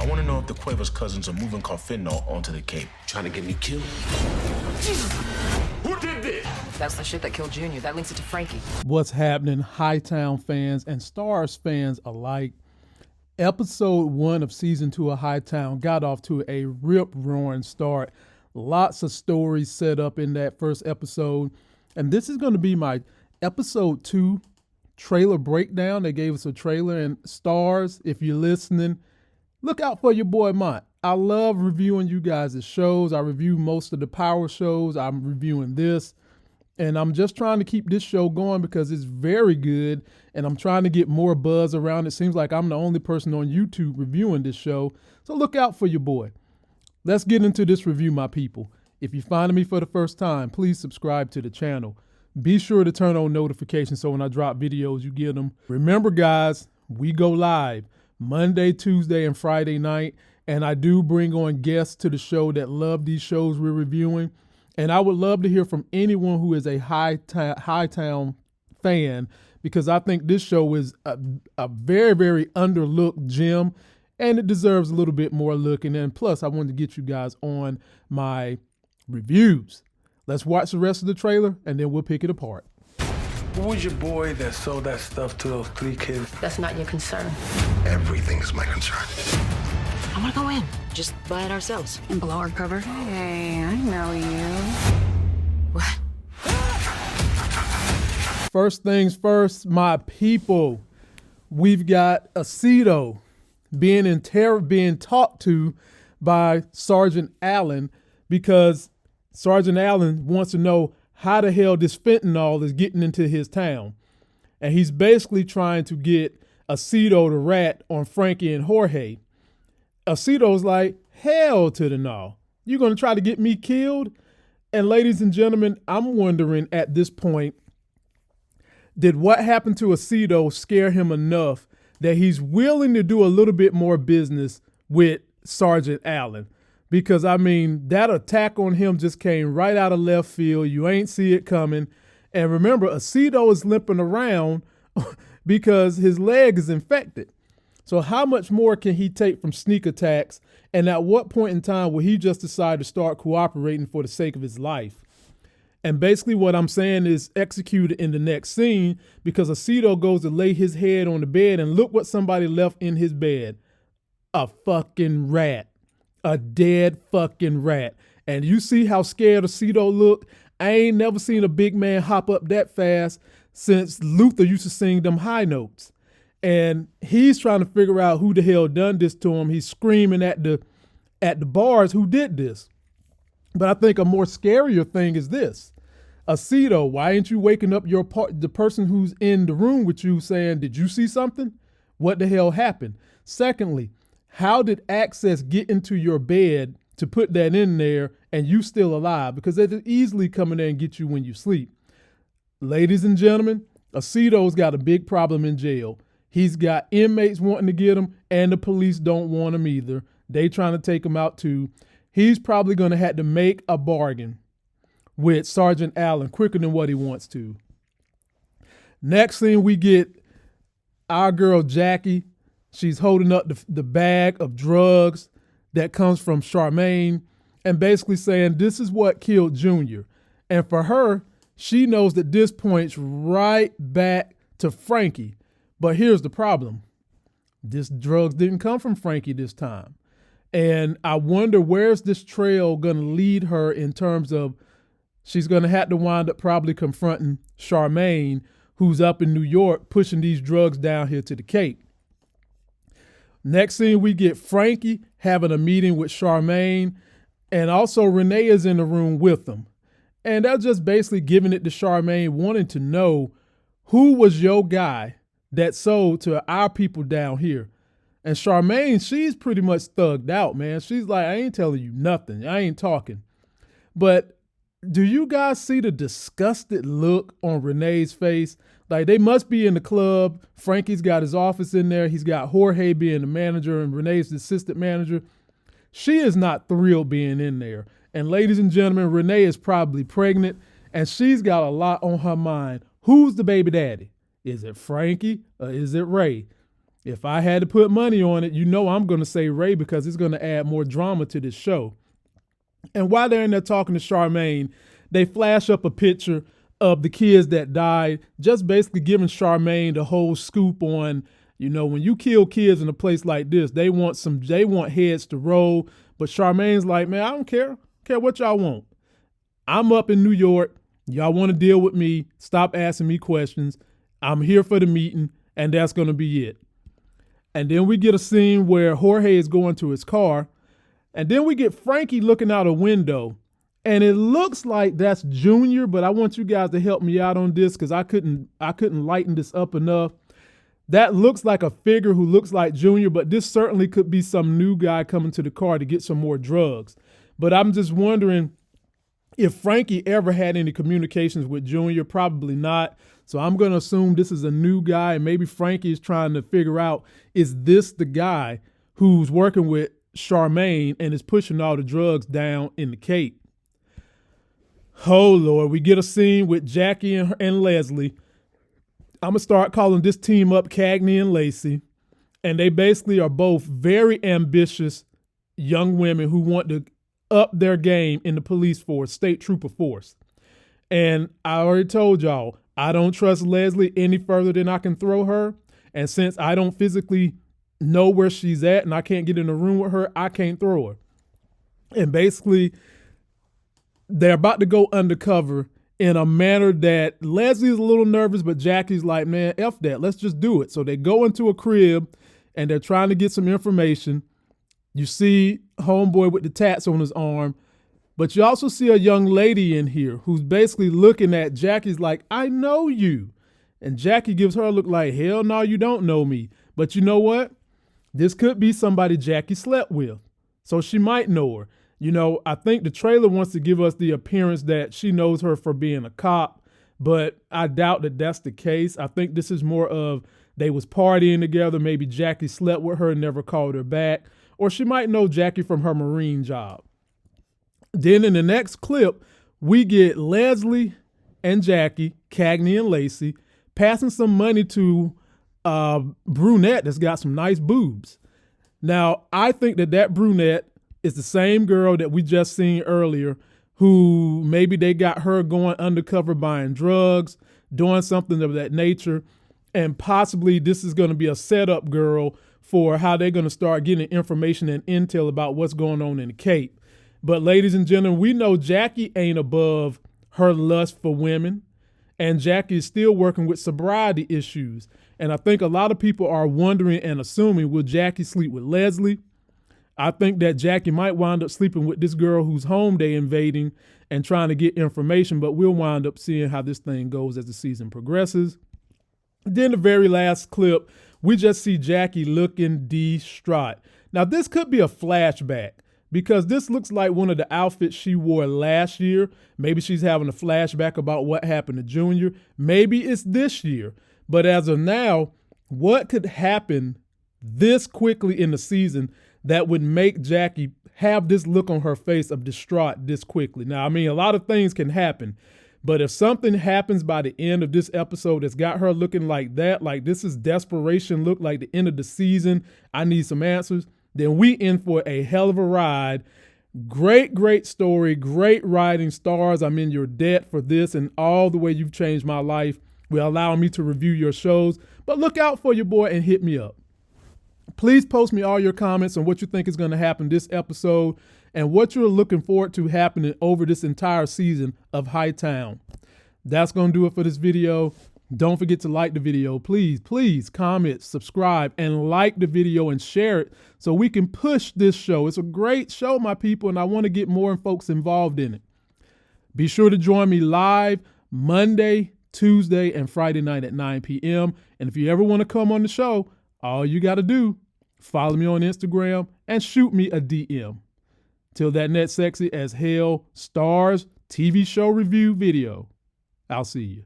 I want to know if the Cuevas cousins are moving Carfino onto the Cape. Trying to get me killed? Jesus! Who did this? That's the shit that killed Junior. That links it to Frankie. What's happening, Hightown fans and Stars fans alike? Episode 1 of Season 2 of Hightown got off to a rip-roaring start. Lots of stories set up in that first episode. And this is going to be my Episode 2 trailer breakdown. They gave us a trailer. And Stars, if you're listening, look out for your boy Mont. I love reviewing you guys' shows. I review most of the Power shows. I'm reviewing this. And I'm just trying to keep this show going because it's very good. And I'm trying to get more buzz around. It seems like I'm the only person on YouTube reviewing this show. So look out for your boy. Let's get into this review, my people. If you're finding me for the first time, please subscribe to the channel. Be sure to turn on notifications so when I drop videos, you get them. Remember, guys, we go live Monday, Tuesday, and Friday night. And I do bring on guests to the show that love these shows we're reviewing. And I would love to hear from anyone who is a Hightown fan, because I think this show is a very, very underlooked gem, and it deserves a little bit more look. And then plus, I wanted to get you guys on my reviews. Let's watch the rest of the trailer, and then we'll pick it apart. Who was your boy that sold that stuff to those 3 kids? That's not your concern. Everything is my concern. I want to go in. Just buy it ourselves. And blow our cover. Hey, I know you. What? First things first, my people. We've got Osito being talked to by Sergeant Allen, because Sergeant Allen wants to know how the hell this fentanyl is getting into his town. And he's basically trying to get Osito to rat on Frankie and Jorge. Osito's like, hell to the no. You're going to try to get me killed? And ladies and gentlemen, I'm wondering at this point, did what happened to Osito scare him enough that he's willing to do a little bit more business with Sergeant Allen? Because, I mean, that attack on him just came right out of left field. You ain't see it coming. And remember, Osito is limping around because his leg is infected. So how much more can he take from sneak attacks? And at what point in time will he just decide to start cooperating for the sake of his life? And basically what I'm saying is executed in the next scene, because Osito goes to lay his head on the bed, and look what somebody left in his bed. A fucking rat. A dead fucking rat. And you see how scared Osito looked? I ain't never seen a big man hop up that fast since Luther used to sing them high notes. And he's trying to figure out who the hell done this to him. He's screaming at the bars who did this. But I think a more scarier thing is this. Osito, why ain't you waking up the person who's in the room with you saying, did you see something? What the hell happened? Secondly, how did access get into your bed to put that in there and you still alive? Because they could easily come in there and get you when you sleep. Ladies and gentlemen, Osito's got a big problem in jail. He's got inmates wanting to get him, and the police don't want him either. They trying to take him out too. He's probably going to have to make a bargain with Sergeant Allen quicker than what he wants to. Next thing, we get our girl Jackie. She's holding up the bag of drugs that comes from Charmaine and basically saying this is what killed Junior. And for her, she knows that this points right back to Frankie. But here's the problem. This drugs didn't come from Frankie this time. And I wonder, where's this trail going to lead her in terms of she's going to have to wind up probably confronting Charmaine, who's up in New York pushing these drugs down here to the Cape. Next thing, we get Frankie having a meeting with Charmaine, and also Renee is in the room with them. And they're just basically giving it to Charmaine, wanting to know who was your guy that sold to our people down here. And Charmaine, she's pretty much thugged out, man. She's like, I ain't telling you nothing. I ain't talking. But do you guys see the disgusted look on Renee's face? Like, they must be in the club. Frankie's got his office in there. He's got Jorge being the manager and Renee's the assistant manager. She is not thrilled being in there. And ladies and gentlemen, Renee is probably pregnant, and she's got a lot on her mind. Who's the baby daddy? Is it Frankie or is it Ray? If I had to put money on it, you know I'm going to say Ray because it's going to add more drama to this show. And while they're in there talking to Charmaine, they flash up a picture of the kids that died, just basically giving Charmaine the whole scoop on, you know, when you kill kids in a place like this, they want heads to roll. But Charmaine's like, man, I don't care what y'all want. I'm up in New York. Y'all want to deal with me. Stop asking me questions. I'm here for the meeting, and that's going to be it. And then we get a scene where Jorge is going to his car, and then we get Frankie looking out a window, and it looks like that's Junior, but I want you guys to help me out on this because I couldn't lighten this up enough. That looks like a figure who looks like Junior, but this certainly could be some new guy coming to the car to get some more drugs. But I'm just wondering if Frankie ever had any communications with Junior. Probably not. So I'm going to assume this is a new guy, and maybe Frankie is trying to figure out, is this the guy who's working with Charmaine and is pushing all the drugs down in the Cape? Oh, Lord. We get a scene with Jackie and Leslie. I'm going to start calling this team up Cagney and Lacey. And they basically are both very ambitious young women who want to up their game in the police force, state trooper force. And I already told y'all, I don't trust Leslie any further than I can throw her. And since I don't physically know where she's at and I can't get in the room with her, I can't throw her. And basically, they're about to go undercover in a manner that Leslie's a little nervous, but Jackie's like, man, F that. Let's just do it. So they go into a crib and they're trying to get some information. You see homeboy with the tats on his arm, but you also see a young lady in here who's basically looking at Jackie's like, I know you. And Jackie gives her a look like, hell no, you don't know me. But you know what? This could be somebody Jackie slept with. So she might know her. You know, I think the trailer wants to give us the appearance that she knows her for being a cop, but I doubt that that's the case. I think this is more of they was partying together. Maybe Jackie slept with her and never called her back. Or she might know Jackie from her Marine job. Then in the next clip, we get Leslie and Jackie, Cagney and Lacey, passing some money to a brunette that's got some nice boobs. Now, I think that brunette is the same girl that we just seen earlier who maybe they got her going undercover buying drugs, doing something of that nature, and possibly this is going to be a setup girl for how they're going to start getting information and intel about what's going on in the Cape. But ladies and gentlemen, we know Jackie ain't above her lust for women, and Jackie is still working with sobriety issues. And I think a lot of people are wondering and assuming, will Jackie sleep with Leslie? I think that Jackie might wind up sleeping with this girl who's home they invading and trying to get information, but we'll wind up seeing how this thing goes as the season progresses. Then the very last clip, we just see Jackie looking distraught. Now, this could be a flashback because this looks like one of the outfits she wore last year. Maybe she's having a flashback about what happened to Junior. Maybe it's this year. But as of now, what could happen this quickly in the season that would make Jackie have this look on her face of distraught this quickly? Now, I mean, a lot of things can happen, but if something happens by the end of this episode that's got her looking like that, like this is desperation look like the end of the season, I need some answers, then we in for a hell of a ride. Great story, great writing. Stars, I'm in your debt for this and all the way you've changed my life will allow me to review your shows. But look out for your boy and hit me up. Please post me all your comments on what you think is going to happen this episode and what you're looking forward to happening over this entire season of Hightown. That's going to do it for this video. Don't forget to like the video. Please comment, subscribe, and like the video and share it so we can push this show. It's a great show, my people, and I want to get more folks involved in it. Be sure to join me live Monday, Tuesday, and Friday night at 9 p.m. And if you ever want to come on the show, all you got to do, follow me on Instagram and shoot me a DM. Till that next sexy as hell Stars TV show review video, I'll see you.